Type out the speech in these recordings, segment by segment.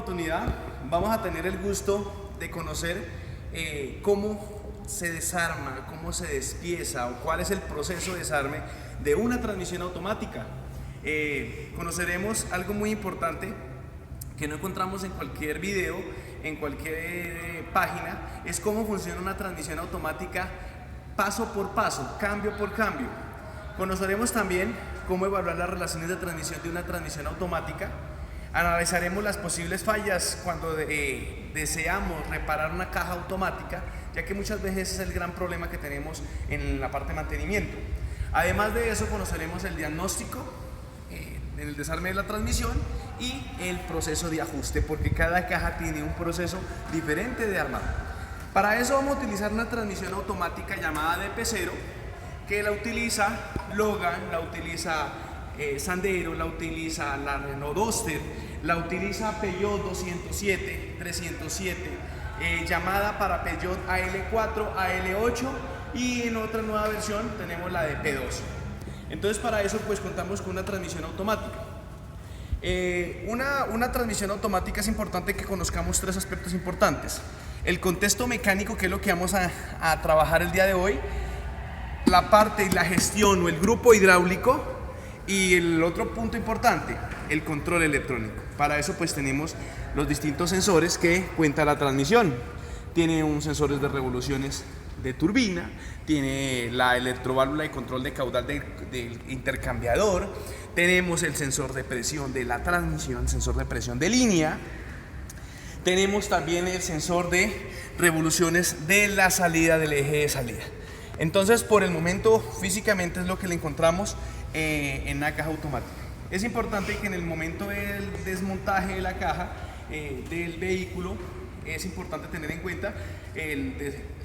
oportunidad vamos a tener el gusto de conocer cómo se desarma, cómo se despieza o cuál es el proceso de desarme de una transmisión automática. Conoceremos algo muy importante que no encontramos en cualquier video, en cualquier página, es cómo funciona una transmisión automática paso por paso, cambio por cambio. Conoceremos también cómo evaluar las relaciones de transmisión de una transmisión automática. Analizaremos las posibles fallas cuando deseamos reparar una caja automática, ya que muchas veces es el gran problema que tenemos en la parte de mantenimiento. Además de eso, conoceremos el diagnóstico en el desarme de la transmisión y el proceso de ajuste, porque cada caja tiene un proceso diferente de armado. Para eso vamos a utilizar una transmisión automática llamada DP0, que la utiliza Logan, la utiliza Sandero, la utiliza la Renault Duster, la utiliza Peugeot 207, 307, llamada para Peugeot AL4, AL8 y en otra nueva versión tenemos la de P2. Entonces para eso pues contamos con una transmisión automática. Una transmisión automática es importante que conozcamos tres aspectos importantes: el contexto mecánico, que es lo que vamos a trabajar el día de hoy, la parte y la gestión o el grupo hidráulico, y el otro punto importante, el control electrónico. Para eso pues tenemos los distintos sensores que cuenta la transmisión. Tiene un sensor de revoluciones de turbina, tiene la electroválvula de control de caudal del intercambiador, tenemos el sensor de presión de la transmisión, sensor de presión de línea, tenemos también el sensor de revoluciones de la salida del eje de salida. Entonces, por el momento, físicamente es lo que le encontramos en una caja automática. Es importante que en el momento del desmontaje de la caja del vehículo, es importante tener en cuenta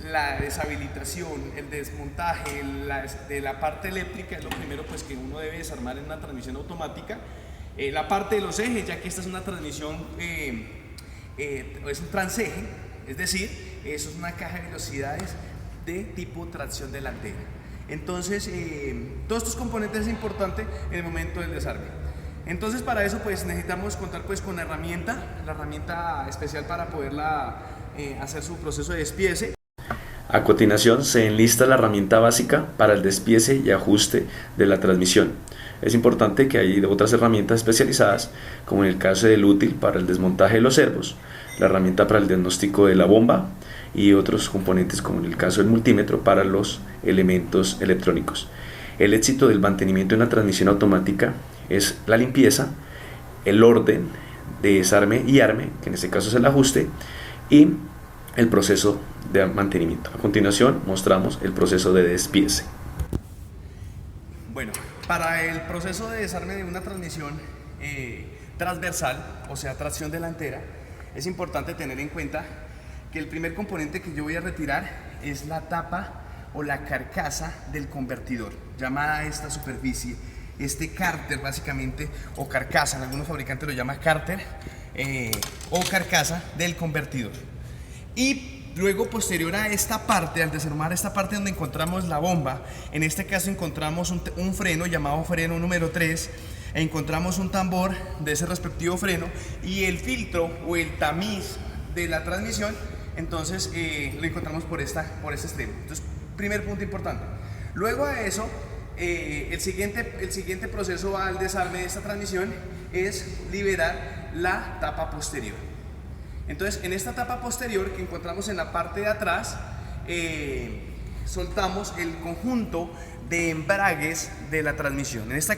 la deshabilitación, el desmontaje de la parte eléctrica. Es lo primero pues, que uno debe desarmar en una transmisión automática. La parte de los ejes, ya que esta es una transmisión, es un transeje, es decir, eso es una caja de velocidades de tipo tracción delantera. Entonces, todos estos componentes es importante en el momento del desarme. Entonces, para eso pues necesitamos contar pues con la herramienta especial para poderla hacer su proceso de despiece. A continuación se enlista la herramienta básica para el despiece y ajuste de la transmisión. Es importante que hay otras herramientas especializadas, como en el caso del útil para el desmontaje de los servos, la herramienta para el diagnóstico de la bomba y otros componentes, como en el caso del multímetro para los elementos electrónicos. El éxito del mantenimiento de una transmisión automática es la limpieza, el orden de desarme y arme, que en este caso es el ajuste, y el proceso de mantenimiento. A continuación mostramos el proceso de despiece. Bueno, para el proceso de desarme de una transmisión transversal, o sea, tracción delantera, es importante tener en cuenta que el primer componente que yo voy a retirar es la tapa o la carcasa del convertidor, llamada a esta superficie, este cárter básicamente, o carcasa, en algunos fabricantes lo llaman cárter o carcasa del convertidor. Y luego, posterior a esta parte, al desarmar esta parte donde encontramos la bomba, en este caso encontramos un freno llamado freno número 3, encontramos un tambor de ese respectivo freno y el filtro o el tamiz de la transmisión. Entonces lo encontramos por este extremo. Entonces, primer punto importante. Luego a eso, el siguiente proceso al desarme de esta transmisión es liberar la tapa posterior. Entonces, en esta tapa posterior que encontramos en la parte de atrás, soltamos el conjunto de embragues de la transmisión. Este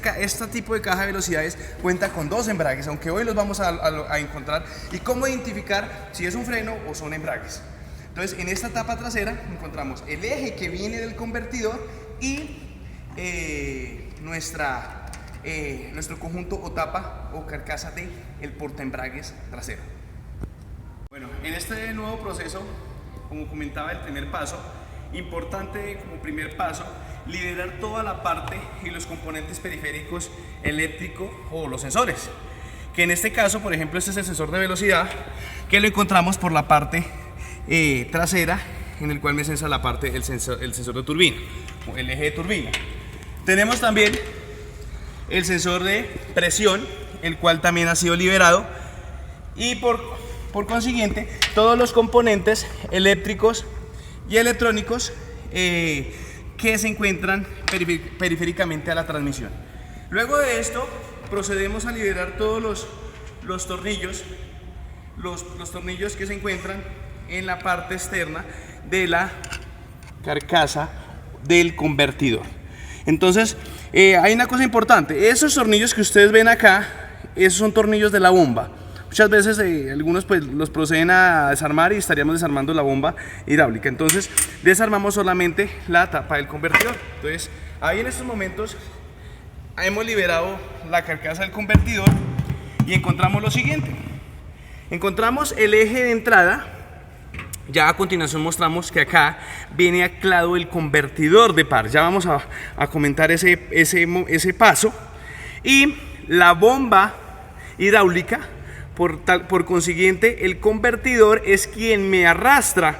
tipo de caja de velocidades cuenta con dos embragues, aunque hoy los vamos a encontrar, y cómo identificar si es un freno o son embragues. Entonces, en esta tapa trasera encontramos el eje que viene del convertidor y nuestro conjunto o tapa o carcasa del portaembragues trasero. Bueno, en este nuevo proceso, como comentaba, el primer paso, importante como primer paso, liberar toda la parte y los componentes periféricos eléctricos o los sensores, que en este caso, por ejemplo, este es el sensor de velocidad, que lo encontramos por la parte trasera, en el cual me sensa la parte, el sensor de turbina, o el eje de turbina. Tenemos también el sensor de presión, el cual también ha sido liberado, y por por consiguiente, todos los componentes eléctricos y electrónicos que se encuentran periféricamente a la transmisión. Luego de esto, procedemos a liberar todos los tornillos, los tornillos que se encuentran en la parte externa de la carcasa del convertidor. Entonces, hay una cosa importante: esos tornillos que ustedes ven acá, esos son tornillos de la bomba. Muchas veces algunos pues los proceden a desarmar y estaríamos desarmando la bomba hidráulica. Entonces desarmamos solamente la tapa del convertidor. Entonces ahí en estos momentos hemos liberado la carcasa del convertidor y encontramos lo siguiente. Encontramos el eje de entrada. Ya a continuación mostramos que acá viene anclado el convertidor de par. Ya vamos a comentar ese paso. Y la bomba hidráulica, por consiguiente, el convertidor es quien me arrastra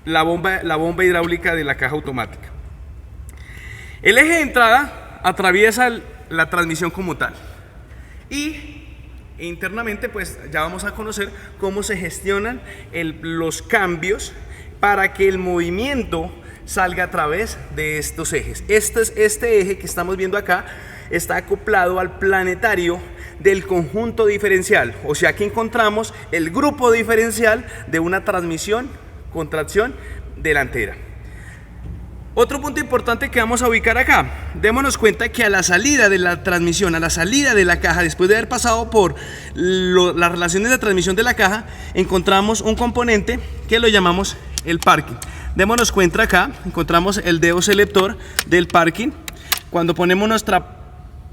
la bomba hidráulica de la caja automática. El eje de entrada atraviesa la transmisión como tal. Y internamente pues ya vamos a conocer cómo se gestionan los cambios para que el movimiento salga a través de estos ejes. Este eje que estamos viendo acá está acoplado al planetario del conjunto diferencial, o sea que encontramos el grupo diferencial de una transmisión con tracción delantera. Otro punto importante que vamos a ubicar acá: démonos cuenta que a la salida de la transmisión, a la salida de la caja, después de haber pasado por las relaciones de transmisión de la caja, encontramos un componente que lo llamamos el parking. Démonos cuenta acá, encontramos el dedo selector del parking. Cuando ponemos nuestra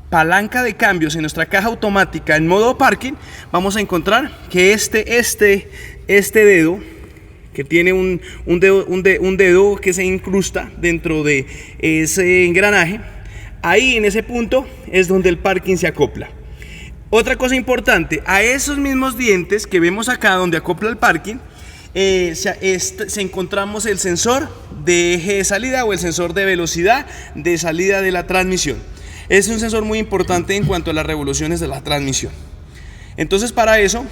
palanca de cambios en nuestra caja automática en modo parking, vamos a encontrar que este dedo, que tiene un dedo que se incrusta dentro de ese engranaje, ahí en ese punto es donde el parking se acopla. Otra cosa importante: a esos mismos dientes que vemos acá donde acopla el parking, se encontramos el sensor de eje de salida o el sensor de velocidad de salida de la transmisión. Es un sensor muy importante en cuanto a las revoluciones de la transmisión. Entonces, para eso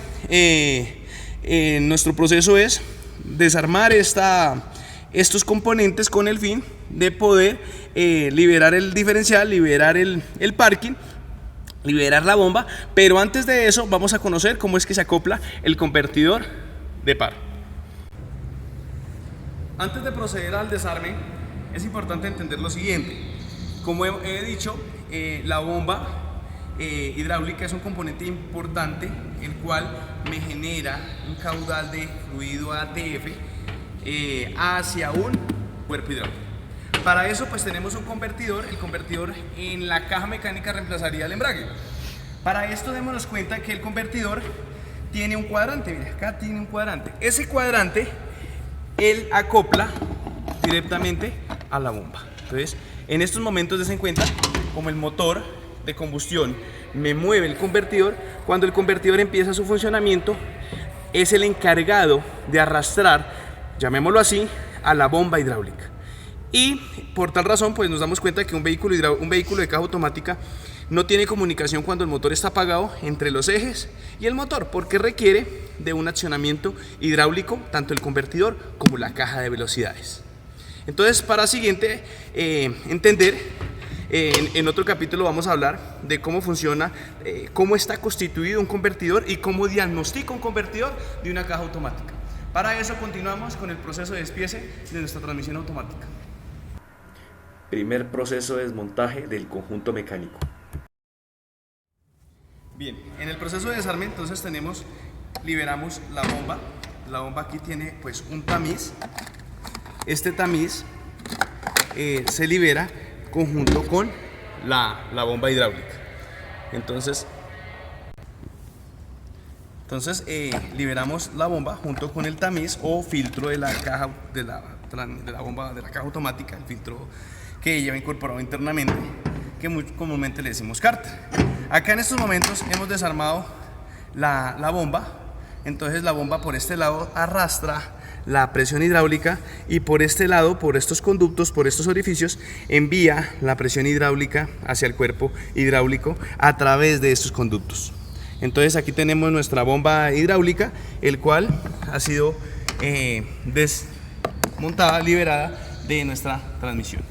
nuestro proceso es desarmar estos componentes con el fin de poder liberar el diferencial, liberar el parking, liberar la bomba. Pero antes de eso vamos a conocer cómo es que se acopla el convertidor de par. Antes de proceder al desarme, es importante entender lo siguiente. Como he dicho, la bomba hidráulica es un componente importante, el cual me genera un caudal de fluido ATF hacia un cuerpo hidráulico. Para eso pues tenemos un convertidor. El convertidor en la caja mecánica reemplazaría el embrague. Para esto démonos cuenta que el convertidor tiene un cuadrante. Mira, acá tiene un cuadrante. Ese cuadrante él acopla directamente a la bomba. Entonces, en estos momentos dense cuenta como el motor de combustión me mueve el convertidor. Cuando el convertidor empieza su funcionamiento, es el encargado de arrastrar, llamémoslo así, a la bomba hidráulica. Y por tal razón pues nos damos cuenta que un vehículo de caja automática no tiene comunicación cuando el motor está apagado entre los ejes y el motor, porque requiere de un accionamiento hidráulico tanto el convertidor como la caja de velocidades. Entonces, para siguiente entender, en otro capítulo vamos a hablar de cómo funciona, cómo está constituido un convertidor y cómo diagnostica un convertidor de una caja automática. Para eso continuamos con el proceso de despiece de nuestra transmisión automática. Primer proceso de desmontaje del conjunto mecánico. Bien, en el proceso de desarme entonces liberamos la bomba. La bomba aquí tiene pues un tamiz. Este tamiz se libera conjunto con la bomba hidráulica. Entonces liberamos la bomba junto con el tamiz o filtro de la caja de la bomba de la caja automática, el filtro que lleva incorporado internamente, que muy comúnmente le decimos cárter. Acá en estos momentos hemos desarmado la bomba. Entonces la bomba por este lado arrastra la presión hidráulica y por este lado, por estos conductos, por estos orificios, envía la presión hidráulica hacia el cuerpo hidráulico a través de estos conductos. Entonces aquí tenemos nuestra bomba hidráulica, el cual ha sido desmontada, liberada de nuestra transmisión.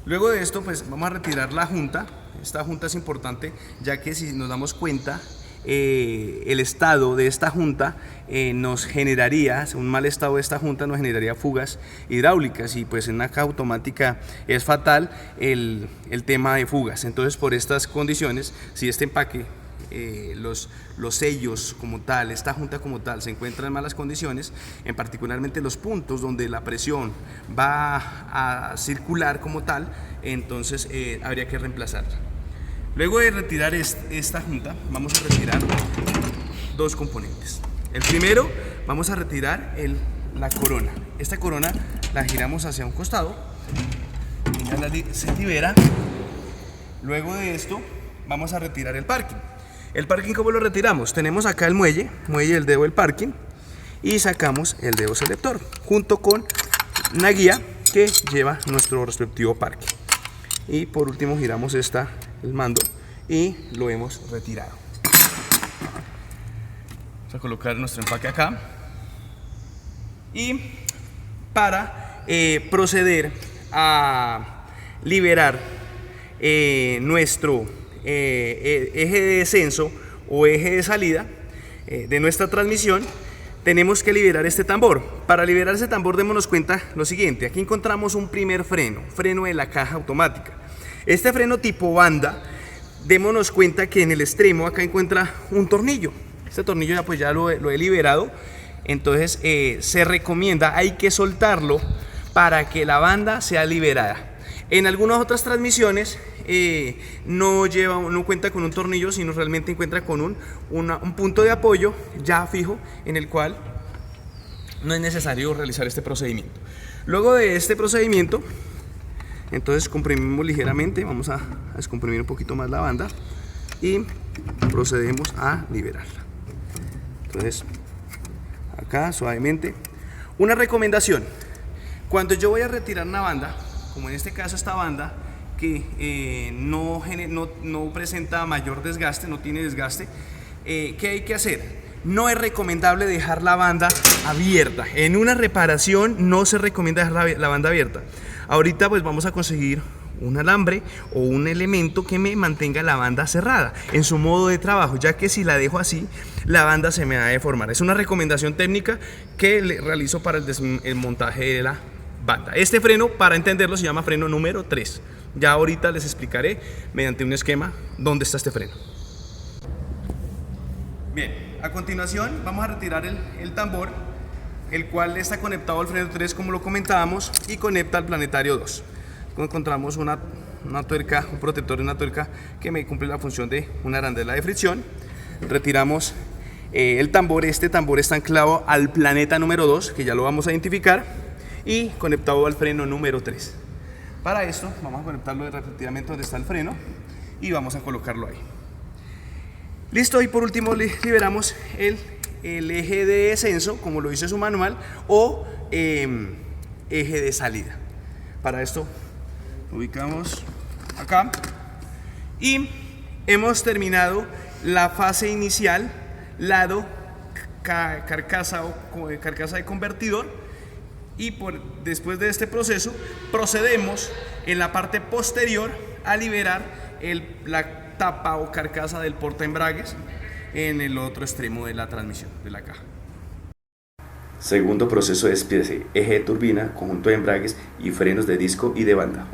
Luego de esto, pues vamos a retirar la junta. Esta junta es importante, ya que si nos damos cuenta, el estado de esta junta nos generaría, un mal estado de esta junta nos generaría fugas hidráulicas, y pues en una caja automática es fatal el tema de fugas. Entonces, por estas condiciones, si este empaque, los sellos como tal, esta junta como tal se encuentra en malas condiciones, en particularmente los puntos donde la presión va a circular como tal, entonces habría que reemplazarla. Luego de retirar esta junta, vamos a retirar dos componentes. El primero, vamos a retirar la corona. Esta corona la giramos hacia un costado, se libera. Luego de esto, vamos a retirar el parking. El parking, ¿cómo lo retiramos? Tenemos acá el muelle del dedo del parking, y sacamos el dedo selector junto con una guía que lleva nuestro respectivo parking. Y por último giramos el mando y lo hemos retirado. Vamos a colocar nuestro empaque acá, y para proceder a liberar nuestro eje de descenso o eje de salida de nuestra transmisión, tenemos que liberar este tambor. Para liberar ese tambor, démonos cuenta lo siguiente: aquí encontramos un primer freno de la caja automática. Este freno tipo banda, démonos cuenta que en el extremo acá encuentra un tornillo. Este tornillo ya lo he liberado. Entonces se recomienda, hay que soltarlo para que la banda sea liberada. En algunas otras transmisiones no cuenta con un tornillo, sino realmente encuentra con un punto de apoyo ya fijo, en el cual no es necesario realizar este procedimiento. Luego de este procedimiento, entonces comprimimos ligeramente, vamos a descomprimir un poquito más la banda y procedemos a liberarla. Entonces, acá suavemente. Una recomendación: cuando yo voy a retirar una banda, como en este caso esta banda, que no presenta mayor desgaste, no tiene desgaste, ¿qué hay que hacer? No es recomendable dejar la banda abierta. En una reparación no se recomienda dejar la banda abierta. Ahorita pues vamos a conseguir un alambre o un elemento que me mantenga la banda cerrada en su modo de trabajo, ya que si la dejo así, la banda se me va a deformar. Es una recomendación técnica que le realizo para el montaje de la banda. Este freno, para entenderlo, se llama freno número 3. Ya ahorita les explicaré mediante un esquema dónde está este freno. Bien, a continuación vamos a retirar el tambor, el cual está conectado al freno 3, como lo comentábamos, y conecta al planetario 2. Encontramos una tuerca, un protector de una tuerca que me cumple la función de una arandela de fricción. Retiramos el tambor. Este tambor está anclado al planeta número 2, que ya lo vamos a identificar, y conectado al freno número 3. Para esto vamos a conectarlo efectivamente donde está el freno y vamos a colocarlo ahí. Listo, y por último liberamos el eje de descenso, como lo dice su manual, o eje de salida. Para esto lo ubicamos acá y hemos terminado la fase inicial, lado carcasa de convertidor. Y después de este proceso procedemos en la parte posterior a liberar la tapa o carcasa del portaembragues en el otro extremo de la transmisión de la caja. Segundo proceso de despiece: eje de turbina, conjunto de embragues y frenos de disco y de banda.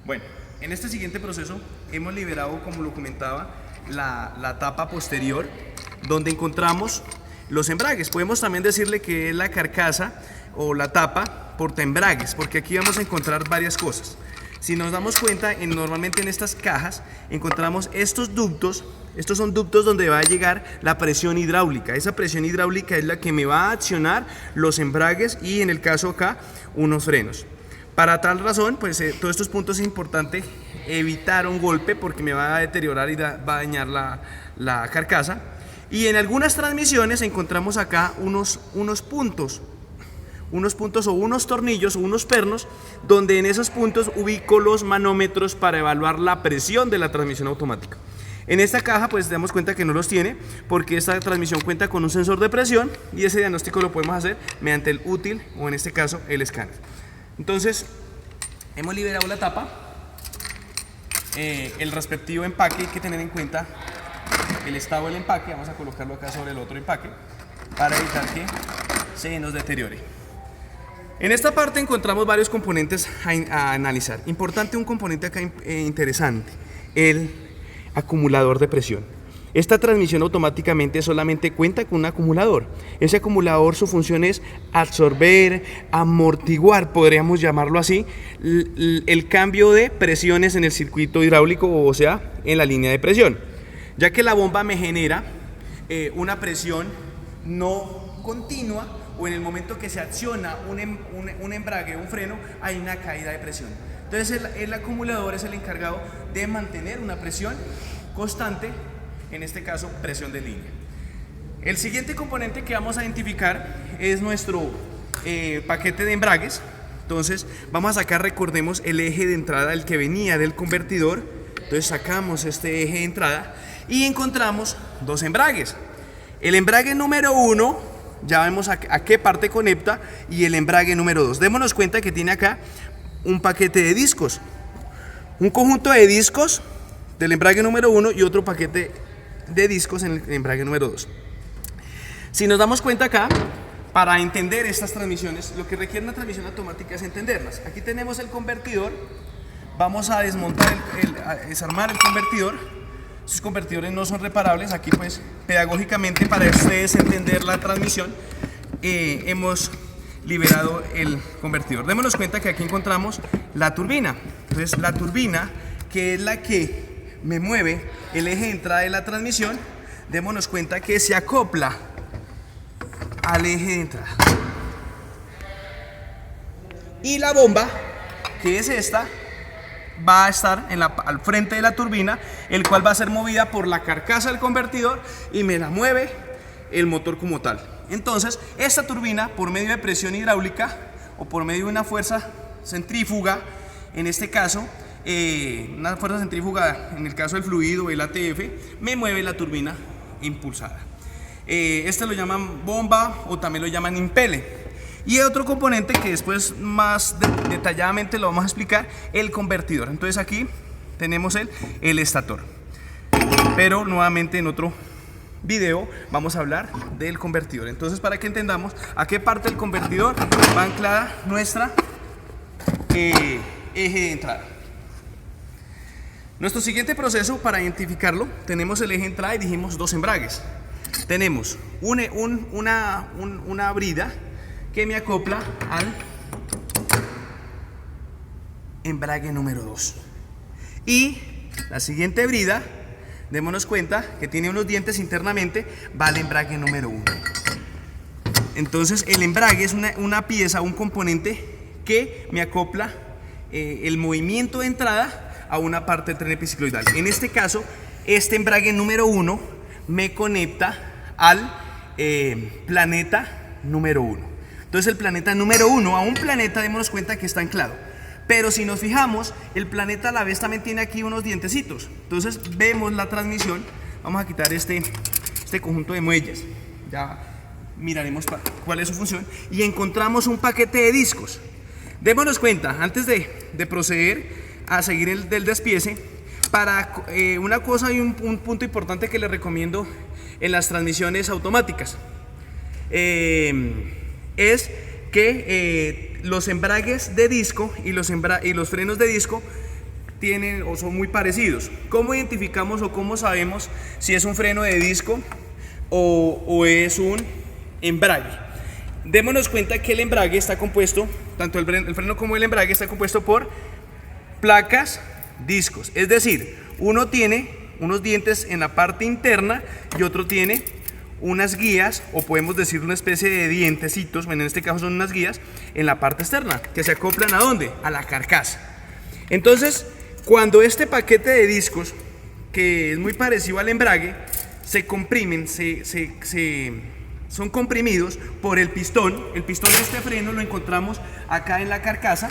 Bueno, en este siguiente proceso hemos liberado, como lo comentaba, la tapa posterior, donde encontramos los embragues. Podemos también decirle que es la carcasa o la tapa portaembragues, porque aquí vamos a encontrar varias cosas. Si nos damos cuenta, normalmente en estas cajas encontramos estos ductos. Estos son ductos donde va a llegar la presión hidráulica. Esa presión hidráulica es la que me va a accionar los embragues y, en el caso acá, unos frenos. Para tal razón, pues todos estos puntos es importante evitar un golpe, porque me va a deteriorar y va a dañar la carcasa. Y en algunas transmisiones encontramos acá unos puntos unos puntos o unos tornillos o unos pernos, donde en esos puntos ubico los manómetros para evaluar la presión de la transmisión automática. En esta caja pues damos cuenta que no los tiene, porque esta transmisión cuenta con un sensor de presión y ese diagnóstico lo podemos hacer mediante el útil o en este caso el escáner. Entonces hemos liberado la tapa, el respectivo empaque. Hay que tener en cuenta el estado del empaque. Vamos a colocarlo acá sobre el otro empaque para evitar que se nos deteriore. En esta parte encontramos varios componentes a analizar. Importante, un componente acá interesante, el acumulador de presión. Esta transmisión automáticamente solamente cuenta con un acumulador. Ese acumulador, su función es absorber, amortiguar, podríamos llamarlo así, el cambio de presiones en el circuito hidráulico, o sea, en la línea de presión, ya que la bomba me genera una presión no continua, o en el momento que se acciona un embrague, un freno, hay una caída de presión. Entonces el acumulador es el encargado de mantener una presión constante, en este caso presión de línea. El siguiente componente que vamos a identificar es nuestro paquete de embragues. Entonces vamos a sacar, recordemos, el eje de entrada, el que venía del convertidor. Entonces sacamos este eje de entrada y encontramos dos embragues. El embrague número 1, ya vemos a qué parte conecta, y el embrague número 2. Démonos cuenta que tiene acá un paquete de discos, un conjunto de discos del embrague número 1 y otro paquete de discos en el embrague número 2. Si nos damos cuenta acá, para entender estas transmisiones, lo que requiere una transmisión automática es entenderlas. Aquí tenemos el convertidor, vamos a desmontar, a desarmar el convertidor. Sus convertidores no son reparables. Aquí pues pedagógicamente, para ustedes entender la transmisión, hemos liberado el convertidor. Démonos cuenta que aquí encontramos la turbina. Entonces la turbina, que es la que me mueve el eje de entrada de la transmisión, démonos cuenta que se acopla al eje de entrada. Y la bomba, que es esta, va a estar al frente de la turbina, el cual va a ser movida por la carcasa del convertidor y me la mueve el motor como tal. Entonces esta turbina, por medio de presión hidráulica o por medio de una fuerza centrífuga, en este caso una fuerza centrífuga, en el caso del fluido, el ATF, me mueve la turbina impulsada. Este lo llaman bomba o también lo llaman impele. Y otro componente que después más detalladamente lo vamos a explicar, el convertidor. Entonces aquí tenemos el estator, pero nuevamente en otro video vamos a hablar del convertidor. Entonces, para que entendamos a qué parte del convertidor va anclada nuestra eje de entrada. Nuestro siguiente proceso para identificarlo, tenemos el eje de entrada y dijimos dos embragues. Tenemos una brida que me acopla al embrague número 2. Y la siguiente brida, démonos cuenta que tiene unos dientes internamente, va al embrague número 1. Entonces el embrague es una pieza, un componente que me acopla el movimiento de entrada a una parte del tren epicicloidal. En este caso, este embrague número 1 me conecta al planeta número 1. Entonces el planeta número 1, a un planeta, démonos cuenta que está anclado. Pero si nos fijamos, el planeta a la vez también tiene aquí unos dientecitos. Entonces vemos la transmisión. Vamos a quitar este conjunto de muelles. Ya miraremos cuál es su función. Y encontramos un paquete de discos. Démonos cuenta, antes de proceder a seguir el del despiece, para una cosa y un punto importante que les recomiendo en las transmisiones automáticas. Es que los embragues de disco y los frenos de disco tienen o son muy parecidos. ¿Cómo identificamos o cómo sabemos si es un freno de disco o es un embrague? Démonos cuenta que el embrague está compuesto, tanto el freno como el embrague está compuesto por placas, discos. Es decir, uno tiene unos dientes en la parte interna y otro tiene unas guías, o podemos decir una especie de dientecitos, bueno, en este caso son unas guías en la parte externa, que se acoplan ¿a dónde? A la carcasa. Entonces, cuando este paquete de discos, que es muy parecido al embrague, se comprimen, se son comprimidos por el pistón. El pistón de este freno lo encontramos acá en la carcasa.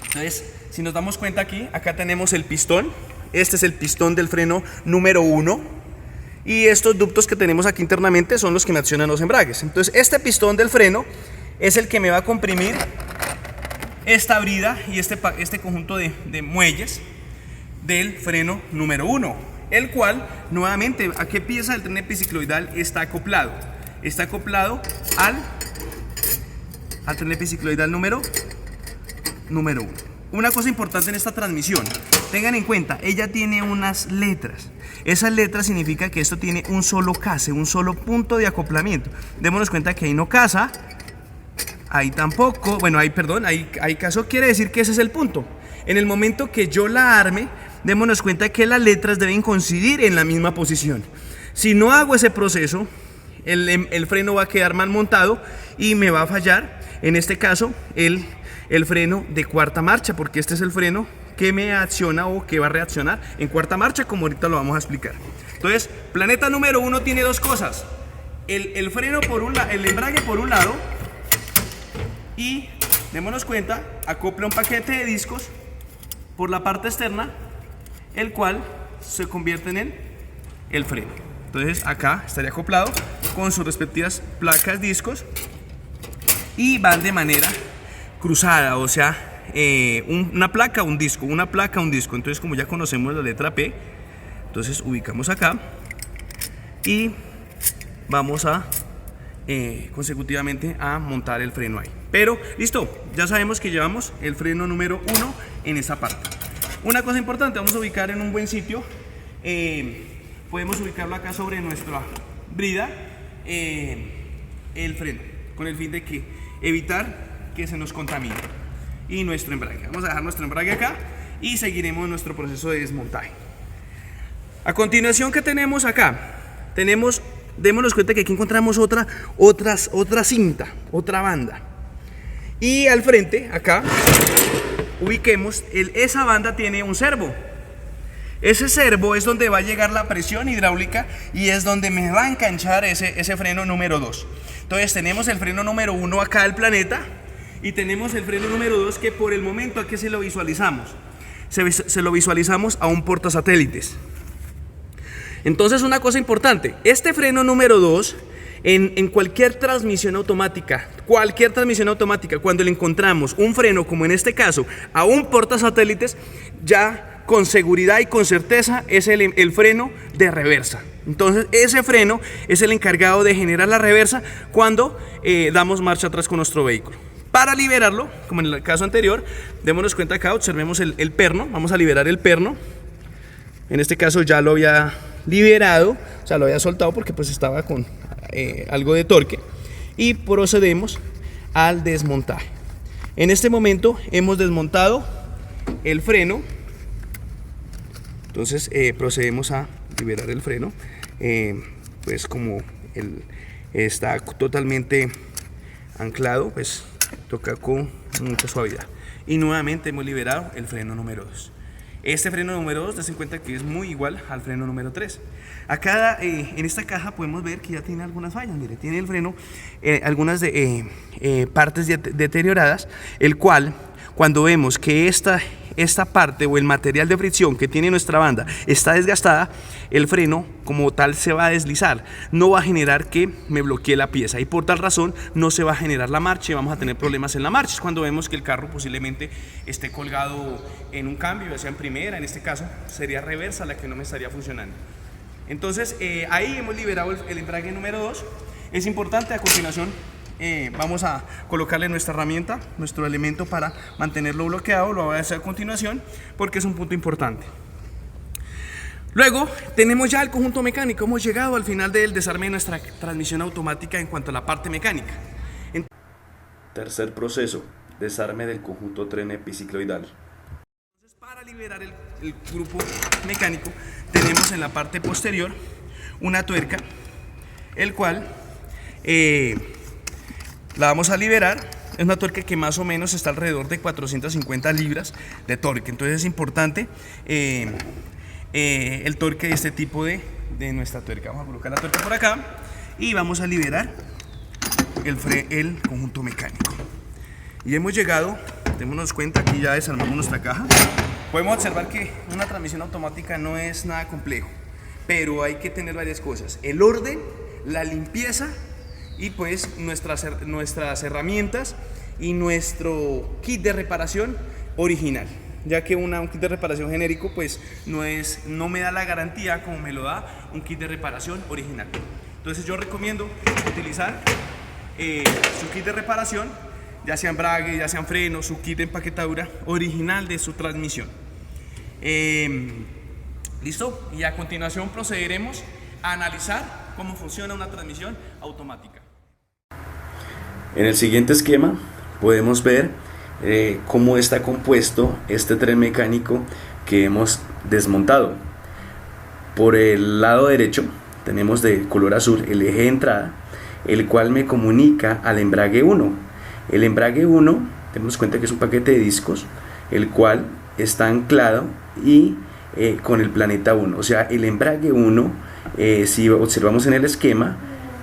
Entonces, si nos damos cuenta aquí, acá tenemos el pistón. Este es el pistón del freno número 1. Y estos ductos que tenemos aquí internamente son los que me accionan los embragues. Entonces, este pistón del freno es el que me va a comprimir esta brida y este conjunto de muelles del freno número 1, el cual nuevamente, ¿a qué pieza del tren epicicloidal está acoplado? Está acoplado al tren epicicloidal número 1. Una cosa importante en esta transmisión, tengan en cuenta, ella tiene unas letras. Esas letras significa que esto tiene un solo case, un solo punto de acoplamiento. Démonos cuenta que ahí no casa, ahí tampoco, bueno, ahí caso, quiere decir que ese es el punto. En el momento que yo la arme, démonos cuenta que las letras deben coincidir en la misma posición. Si no hago ese proceso, el freno va a quedar mal montado y me va a fallar, en este caso, el freno de cuarta marcha, porque este es el freno que me acciona o que va a reaccionar en cuarta marcha, como ahorita lo vamos a explicar. Entonces, planeta número 1 tiene dos cosas: el freno el embrague por un lado, y démonos cuenta, acopla un paquete de discos por la parte externa, el cual se convierte en el freno. Entonces acá estaría acoplado con sus respectivas placas discos y van de manera cruzada, o sea, una placa, un disco, una placa, un disco. Entonces, como ya conocemos la letra P, entonces ubicamos acá y vamos a consecutivamente a montar el freno ahí. Pero listo, ya sabemos que llevamos el freno número 1 en esta parte. Una cosa importante, vamos a ubicar en un buen sitio, podemos ubicarlo acá sobre nuestra brida, el freno, con el fin de que evitar que se nos contamine y nuestro embrague. Vamos a dejar nuestro embrague acá y seguiremos nuestro proceso de desmontaje. A continuación, ¿qué tenemos acá? Démonos cuenta que aquí encontramos otra cinta, otra banda. Y al frente, acá, ubiquemos, esa banda tiene un servo. Ese servo es donde va a llegar la presión hidráulica y es donde me va a enganchar ese freno número 2. Entonces tenemos el freno número 1 acá del planeta y tenemos el freno número 2 que por el momento aquí se lo visualizamos. Se lo visualizamos a un portasatélites. Entonces, una cosa importante, este freno número 2 en cualquier transmisión automática, cuando le encontramos un freno, como en este caso, a un portasatélites, ya con seguridad y con certeza es el freno de reversa. Entonces, ese freno es el encargado de generar la reversa cuando damos marcha atrás con nuestro vehículo. Para liberarlo, como en el caso anterior, démonos cuenta acá, observemos el perno, vamos a liberar el perno. En este caso ya lo había liberado, o sea, lo había soltado porque pues estaba con algo de torque, y procedemos al desmontaje. En este momento hemos desmontado el freno, entonces procedemos a liberar el freno, pues como está totalmente anclado, pues toca con mucha suavidad, y nuevamente hemos liberado el freno número 2. Este freno número 2, dense cuenta que es muy igual al freno número 3. Acá en esta caja podemos ver que ya tiene algunas fallas. Mire, tiene el freno algunas partes deterioradas, el cual, cuando vemos que esta parte o el material de fricción que tiene nuestra banda está desgastada, el freno como tal se va a deslizar, no va a generar que me bloquee la pieza, y por tal razón no se va a generar la marcha y vamos a tener problemas en la marcha. Es cuando vemos que el carro posiblemente esté colgado en un cambio, ya sea en primera, en este caso sería reversa la que no me estaría funcionando. Entonces ahí hemos liberado el embrague número 2. Es importante, a continuación vamos a colocarle nuestra herramienta, nuestro elemento para mantenerlo bloqueado. Lo voy a hacer a continuación porque es un punto importante. Luego tenemos ya el conjunto mecánico. Hemos llegado al final del desarme de nuestra transmisión automática en cuanto a la parte mecánica. Tercer proceso, desarme del conjunto tren epicicloidal. Entonces, para liberar el grupo mecánico tenemos en la parte posterior una tuerca, el cual la vamos a liberar. Es una tuerca que más o menos está alrededor de 450 libras de torque. Entonces es importante el torque de este tipo de nuestra tuerca. Vamos a colocar la tuerca por acá y vamos a liberar el conjunto mecánico. Y hemos llegado, démonos cuenta, aquí ya desarmamos nuestra caja. Podemos observar que una transmisión automática no es nada complejo, pero hay que tener varias cosas: el orden, la limpieza y pues nuestras herramientas y nuestro kit de reparación original, ya que un kit de reparación genérico pues no me da la garantía como me lo da un kit de reparación original. Entonces yo recomiendo utilizar su kit de reparación, ya sean embrague, ya sean frenos, su kit de empaquetadura original de su transmisión. ¿Listo? Y a continuación procederemos a analizar cómo funciona una transmisión automática. En el siguiente esquema podemos ver cómo está compuesto este tren mecánico que hemos desmontado. Por el lado derecho tenemos de color azul el eje de entrada, el cual me comunica al embrague 1. El embrague 1, tenemos cuenta que es un paquete de discos, el cual está anclado y con el planeta 1. O sea, el embrague 1, si observamos en el esquema,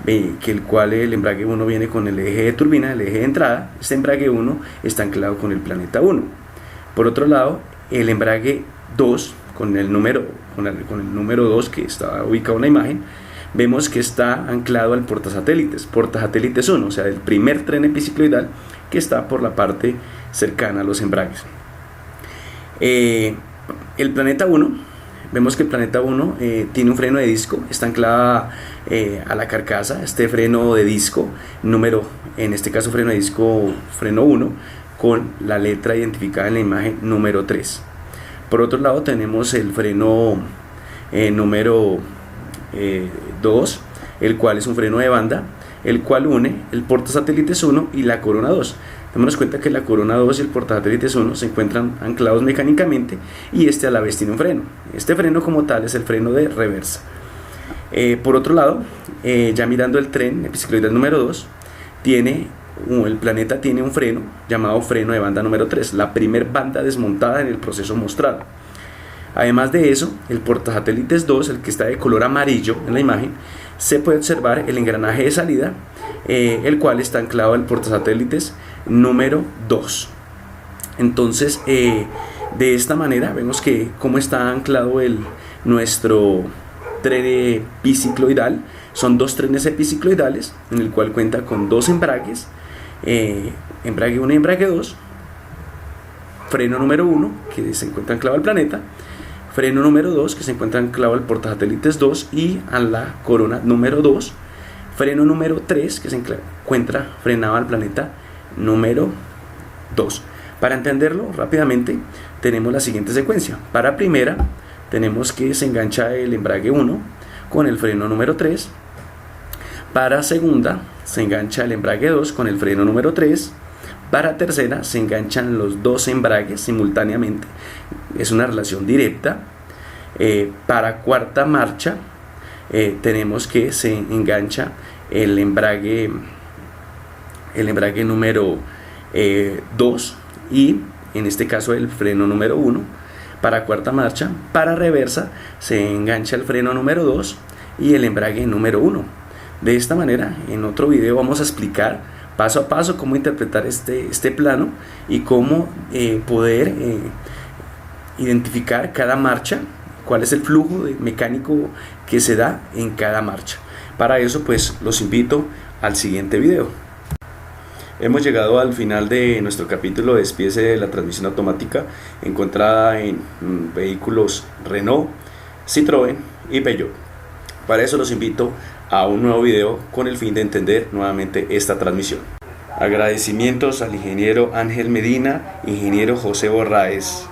que el embrague 1 viene con el eje de turbina, el eje de entrada. Este embrague 1 está anclado con el planeta 1. Por otro lado, el embrague 2 con el número 2 que está ubicado en la imagen, vemos que está anclado al portasatélites 1, o sea, el primer tren epicicloidal que está por la parte cercana a los embragues. El planeta 1, vemos que el planeta 1 tiene un freno de disco, está anclada a la carcasa, este freno de disco, en este caso freno de disco freno 1, con la letra identificada en la imagen número 3. Por otro lado tenemos el freno número 2, el cual es un freno de banda, el cual une el portasatélites 1 y la corona 2. Démonos cuenta que la corona 2 y el portasatélites 1 se encuentran anclados mecánicamente y este a la vez tiene un freno. Este freno como tal es el freno de reversa. Por otro lado, ya mirando el tren epicicloidal número 2, el planeta tiene un freno llamado freno de banda número 3, la primer banda desmontada en el proceso mostrado. Además de eso, el portasatélites 2, el que está de color amarillo en la imagen, se puede observar el engranaje de salida, el cual está anclado al portasatélites número 2. Entonces, de esta manera vemos que cómo está anclado nuestro tren epicicloidal. Son dos trenes epicicloidales, en el cual cuenta con dos embragues, embrague 1 y embrague 2, freno número 1 que se encuentra anclado al planeta, freno número 2 que se encuentra anclado al portasatélites 2 y a la corona número 2, freno número 3 que se encuentra frenado al planeta número 2. Para entenderlo rápidamente, tenemos la siguiente secuencia. Para primera, tenemos que se engancha el embrague 1 con el freno número 3. Para segunda, se engancha el embrague 2 con el freno número 3. Para tercera, se enganchan los dos embragues simultáneamente. Es una relación directa. Para cuarta marcha, tenemos que se engancha el embrague número 2 y en este caso el freno número 1. Para cuarta marcha, para reversa, se engancha el freno número 2 y el embrague número 1. De esta manera, en otro video vamos a explicar paso a paso cómo interpretar este plano y cómo poder identificar cada marcha, cuál es el flujo mecánico que se da en cada marcha. Para eso pues los invito al siguiente video. Hemos llegado al final de nuestro capítulo de despiece de la transmisión automática encontrada en vehículos Renault, Citroën y Peugeot. Para eso los invito a un nuevo video con el fin de entender nuevamente esta transmisión. Agradecimientos al ingeniero Ángel Medina, ingeniero José Borraes.